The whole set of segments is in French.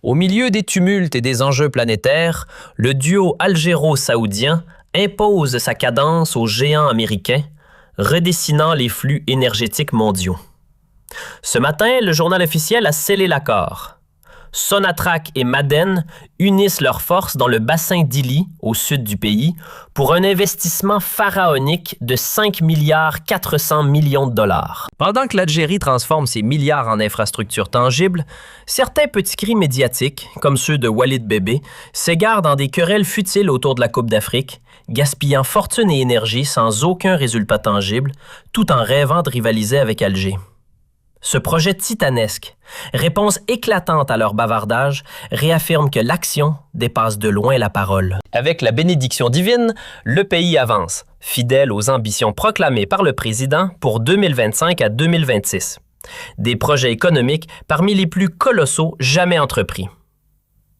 Au milieu des tumultes et des enjeux planétaires, le duo algéro-saoudien impose sa cadence aux géants américains, redessinant les flux énergétiques mondiaux. Ce matin, le journal officiel a scellé l'accord. Sonatrach et Ma'aden unissent leurs forces dans le bassin d'Ili, au sud du pays, pour un investissement pharaonique de 5 milliards 400 millions de dollars. Pendant que l'Algérie transforme ses milliards en infrastructures tangibles, certains petits cris médiatiques, comme ceux de Walid Bébé, s'égarent dans des querelles futiles autour de la Coupe d'Afrique, gaspillant fortune et énergie sans aucun résultat tangible, tout en rêvant de rivaliser avec Alger. Ce projet titanesque, réponse éclatante à leur bavardage, réaffirme que l'action dépasse de loin la parole. Avec la bénédiction divine, le pays avance, fidèle aux ambitions proclamées par le président pour 2025 à 2026. Des projets économiques parmi les plus colossaux jamais entrepris.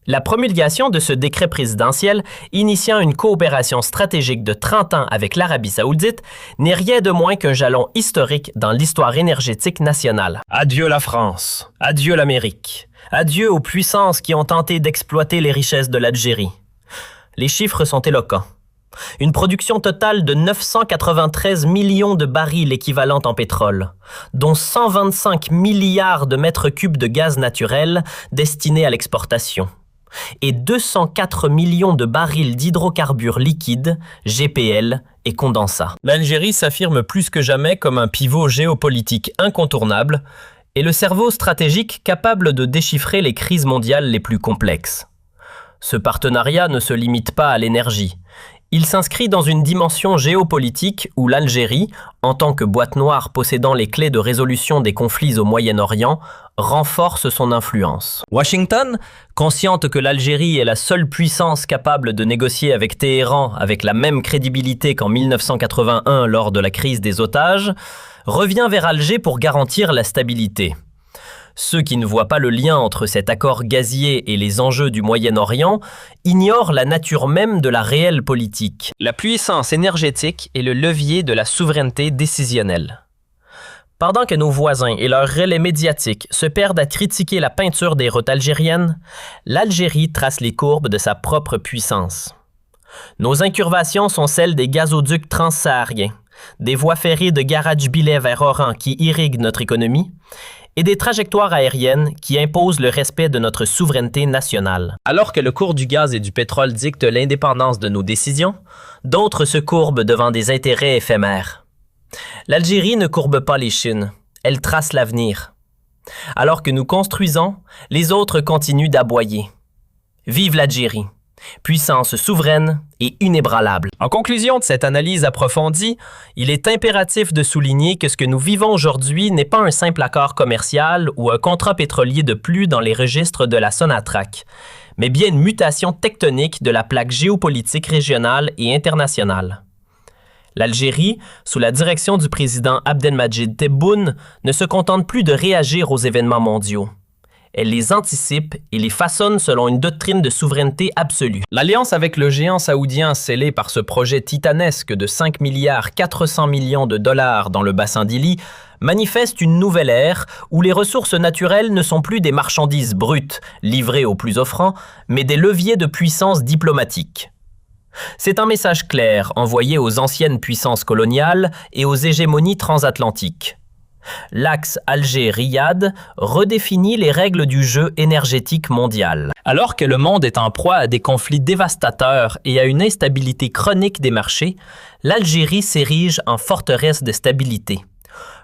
La promulgation de ce décret présidentiel, initiant une coopération stratégique de 30 ans avec l'Arabie saoudite, n'est rien de moins qu'un jalon historique dans l'histoire énergétique nationale. Adieu la France, adieu l'Amérique, adieu aux puissances qui ont tenté d'exploiter les richesses de l'Algérie. Les chiffres sont éloquents. Une production totale de 993 millions de barils équivalents en pétrole, dont 125 milliards de mètres cubes de gaz naturel destinés à l'exportation, et 204 millions de barils d'hydrocarbures liquides, GPL et condensats. L'Algérie s'affirme plus que jamais comme un pivot géopolitique incontournable et le cerveau stratégique capable de déchiffrer les crises mondiales les plus complexes. Ce partenariat ne se limite pas à l'énergie. Il s'inscrit dans une dimension géopolitique où l'Algérie, en tant que boîte noire possédant les clés de résolution des conflits au Moyen-Orient, renforce son influence. Washington, consciente que l'Algérie est la seule puissance capable de négocier avec Téhéran avec la même crédibilité qu'en 1981 lors de la crise des otages, revient vers Alger pour garantir la stabilité. Ceux qui ne voient pas le lien entre cet accord gazier et les enjeux du Moyen-Orient ignorent la nature même de la réelle politique. La puissance énergétique est le levier de la souveraineté décisionnelle. Pendant que nos voisins et leurs relais médiatiques se perdent à critiquer la peinture des routes algériennes, l'Algérie trace les courbes de sa propre puissance. Nos incurvations sont celles des gazoducs transsahariens, des voies ferrées de Garage-Bilais vers Oran qui irriguent notre économie, et des trajectoires aériennes qui imposent le respect de notre souveraineté nationale. Alors que le cours du gaz et du pétrole dicte l'indépendance de nos décisions, d'autres se courbent devant des intérêts éphémères. L'Algérie ne courbe pas les chines, elle trace l'avenir. Alors que nous construisons, les autres continuent d'aboyer. Vive l'Algérie, puissance souveraine et inébranlable. En conclusion de cette analyse approfondie, il est impératif de souligner que ce que nous vivons aujourd'hui n'est pas un simple accord commercial ou un contrat pétrolier de plus dans les registres de la Sonatrach, mais bien une mutation tectonique de la plaque géopolitique régionale et internationale. L'Algérie, sous la direction du président Abdelmadjid Tebboune, ne se contente plus de réagir aux événements mondiaux. Elle les anticipe et les façonne selon une doctrine de souveraineté absolue. L'alliance avec le géant saoudien scellée par ce projet titanesque de 5 milliards 400 millions de dollars dans le bassin d'Ili manifeste une nouvelle ère où les ressources naturelles ne sont plus des marchandises brutes livrées aux plus offrants, mais des leviers de puissance diplomatique. C'est un message clair envoyé aux anciennes puissances coloniales et aux hégémonies transatlantiques. L'axe Alger-Riyad redéfinit les règles du jeu énergétique mondial. Alors que le monde est en proie à des conflits dévastateurs et à une instabilité chronique des marchés, l'Algérie s'érige en forteresse de stabilité.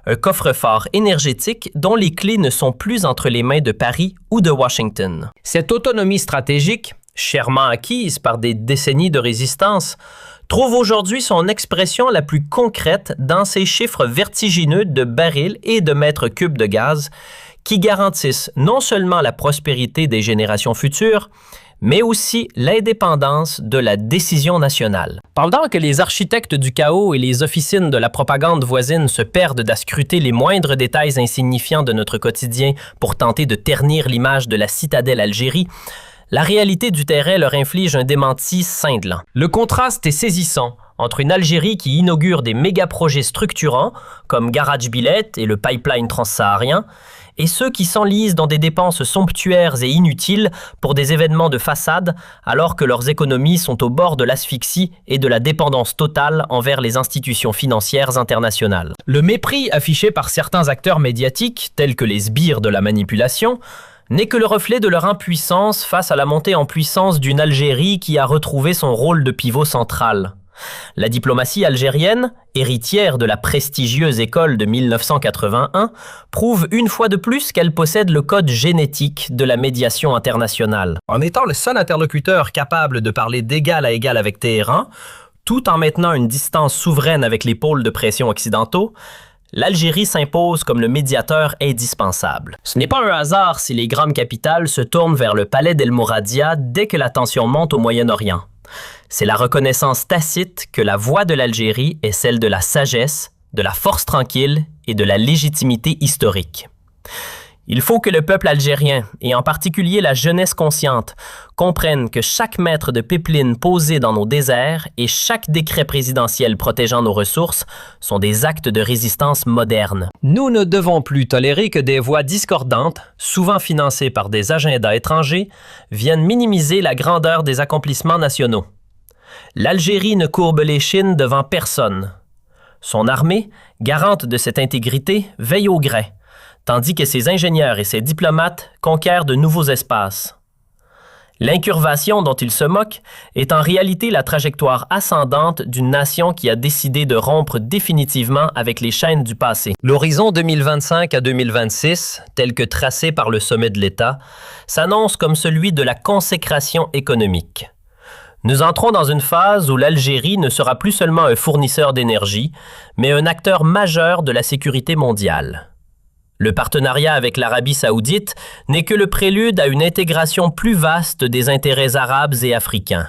Un coffre-fort énergétique dont les clés ne sont plus entre les mains de Paris ou de Washington. Cette autonomie stratégique, chèrement acquise par des décennies de résistance, trouve aujourd'hui son expression la plus concrète dans ces chiffres vertigineux de barils et de mètres cubes de gaz qui garantissent non seulement la prospérité des générations futures, mais aussi l'indépendance de la décision nationale. Pendant que les architectes du chaos et les officines de la propagande voisine se perdent à scruter les moindres détails insignifiants de notre quotidien pour tenter de ternir l'image de la citadelle Algérie, la réalité du terrain leur inflige un démenti cinglant. Le contraste est saisissant entre une Algérie qui inaugure des méga-projets structurants, comme Garage-Billet et le pipeline transsaharien, et ceux qui s'enlisent dans des dépenses somptuaires et inutiles pour des événements de façade alors que leurs économies sont au bord de l'asphyxie et de la dépendance totale envers les institutions financières internationales. Le mépris affiché par certains acteurs médiatiques, tels que les sbires de la manipulation, n'est que le reflet de leur impuissance face à la montée en puissance d'une Algérie qui a retrouvé son rôle de pivot central. La diplomatie algérienne, héritière de la prestigieuse école de 1981, prouve une fois de plus qu'elle possède le code génétique de la médiation internationale. En étant le seul interlocuteur capable de parler d'égal à égal avec Téhéran, tout en maintenant une distance souveraine avec les pôles de pression occidentaux, l'Algérie s'impose comme le médiateur indispensable. Ce n'est pas un hasard si les grandes capitales se tournent vers le palais d'El Mouradia dès que la tension monte au Moyen-Orient. C'est la reconnaissance tacite que la voix de l'Algérie est celle de la sagesse, de la force tranquille et de la légitimité historique. Il faut que le peuple algérien, et en particulier la jeunesse consciente, comprenne que chaque mètre de pipeline posé dans nos déserts et chaque décret présidentiel protégeant nos ressources sont des actes de résistance modernes. Nous ne devons plus tolérer que des voix discordantes, souvent financées par des agendas étrangers, viennent minimiser la grandeur des accomplissements nationaux. L'Algérie ne courbe l'échine devant personne. Son armée, garante de cette intégrité, veille au grain, tandis que ses ingénieurs et ses diplomates conquièrent de nouveaux espaces. L'incurvation dont il se moque est en réalité la trajectoire ascendante d'une nation qui a décidé de rompre définitivement avec les chaînes du passé. L'horizon 2025 à 2026, tel que tracé par le sommet de l'État, s'annonce comme celui de la consécration économique. Nous entrons dans une phase où l'Algérie ne sera plus seulement un fournisseur d'énergie, mais un acteur majeur de la sécurité mondiale. Le partenariat avec l'Arabie saoudite n'est que le prélude à une intégration plus vaste des intérêts arabes et africains.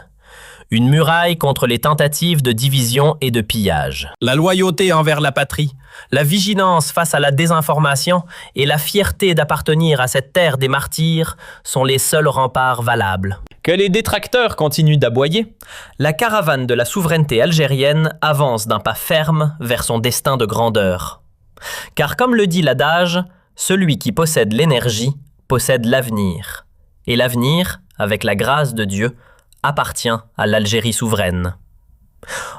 Une muraille contre les tentatives de division et de pillage. La loyauté envers la patrie, la vigilance face à la désinformation et la fierté d'appartenir à cette terre des martyrs sont les seuls remparts valables. Que les détracteurs continuent d'aboyer, la caravane de la souveraineté algérienne avance d'un pas ferme vers son destin de grandeur. Car comme le dit l'adage, celui qui possède l'énergie possède l'avenir. Et l'avenir, avec la grâce de Dieu, appartient à l'Algérie souveraine.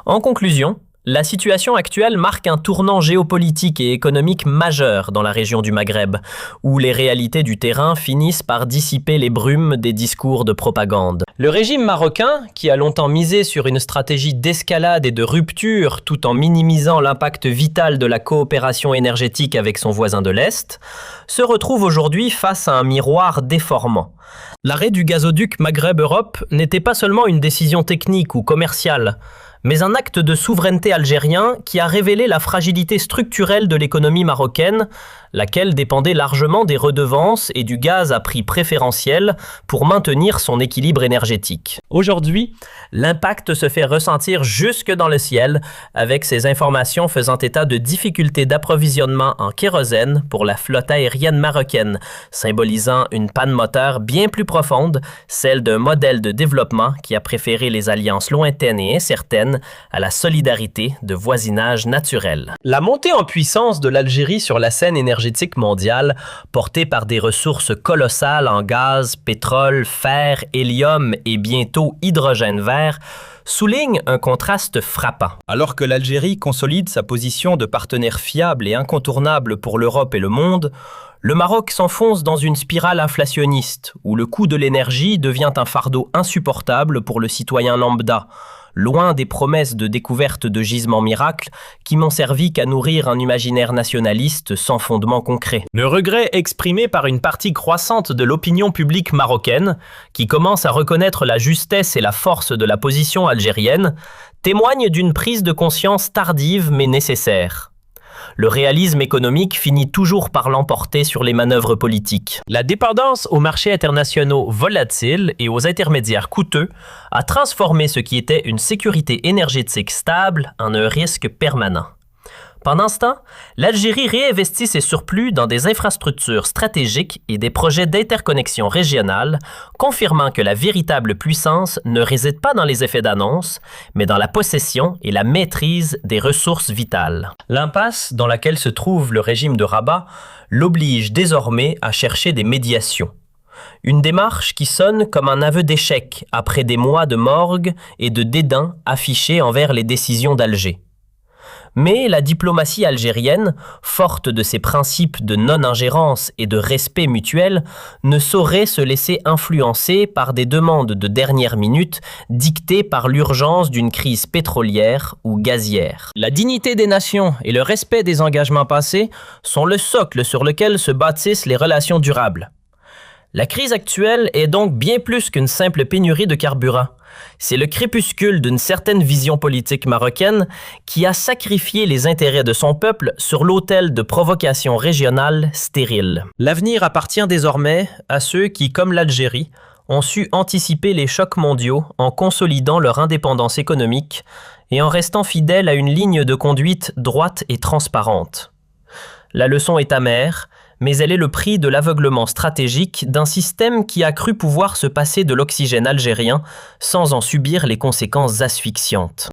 En conclusion, la situation actuelle marque un tournant géopolitique et économique majeur dans la région du Maghreb, où les réalités du terrain finissent par dissiper les brumes des discours de propagande. Le régime marocain, qui a longtemps misé sur une stratégie d'escalade et de rupture tout en minimisant l'impact vital de la coopération énergétique avec son voisin de l'Est, se retrouve aujourd'hui face à un miroir déformant. L'arrêt du gazoduc Maghreb-Europe n'était pas seulement une décision technique ou commerciale, mais un acte de souveraineté algérien qui a révélé la fragilité structurelle de l'économie marocaine, laquelle dépendait largement des redevances et du gaz à prix préférentiel pour maintenir son équilibre énergétique. Aujourd'hui, l'impact se fait ressentir jusque dans le ciel, avec ces informations faisant état de difficultés d'approvisionnement en kérosène pour la flotte aérienne marocaine, symbolisant une panne moteur bien plus profonde, celle d'un modèle de développement qui a préféré les alliances lointaines et incertaines à la solidarité de voisinage naturel. La montée en puissance de l'Algérie sur la scène énergétique mondiale, portée par des ressources colossales en gaz, pétrole, fer, hélium et bientôt hydrogène vert, souligne un contraste frappant. Alors que l'Algérie consolide sa position de partenaire fiable et incontournable pour l'Europe et le monde, le Maroc s'enfonce dans une spirale inflationniste où le coût de l'énergie devient un fardeau insupportable pour le citoyen lambda, loin des promesses de découverte de gisements miracles qui n'ont servi qu'à nourrir un imaginaire nationaliste sans fondement concret. Le regret exprimé par une partie croissante de l'opinion publique marocaine, qui commence à reconnaître la justesse et la force de la position algérienne, témoigne d'une prise de conscience tardive mais nécessaire. Le réalisme économique finit toujours par l'emporter sur les manœuvres politiques. La dépendance aux marchés internationaux volatiles et aux intermédiaires coûteux a transformé ce qui était une sécurité énergétique stable en un risque permanent. Pendant ce temps, l'Algérie réinvestit ses surplus dans des infrastructures stratégiques et des projets d'interconnexion régionale, confirmant que la véritable puissance ne réside pas dans les effets d'annonce, mais dans la possession et la maîtrise des ressources vitales. L'impasse dans laquelle se trouve le régime de Rabat l'oblige désormais à chercher des médiations. Une démarche qui sonne comme un aveu d'échec après des mois de morgue et de dédain affichés envers les décisions d'Alger. Mais la diplomatie algérienne, forte de ses principes de non-ingérence et de respect mutuel, ne saurait se laisser influencer par des demandes de dernière minute dictées par l'urgence d'une crise pétrolière ou gazière. La dignité des nations et le respect des engagements passés sont le socle sur lequel se bâtissent les relations durables. La crise actuelle est donc bien plus qu'une simple pénurie de carburant. C'est le crépuscule d'une certaine vision politique marocaine qui a sacrifié les intérêts de son peuple sur l'autel de provocations régionales stériles. L'avenir appartient désormais à ceux qui, comme l'Algérie, ont su anticiper les chocs mondiaux en consolidant leur indépendance économique et en restant fidèles à une ligne de conduite droite et transparente. La leçon est amère, mais elle est le prix de l'aveuglement stratégique d'un système qui a cru pouvoir se passer de l'oxygène algérien sans en subir les conséquences asphyxiantes.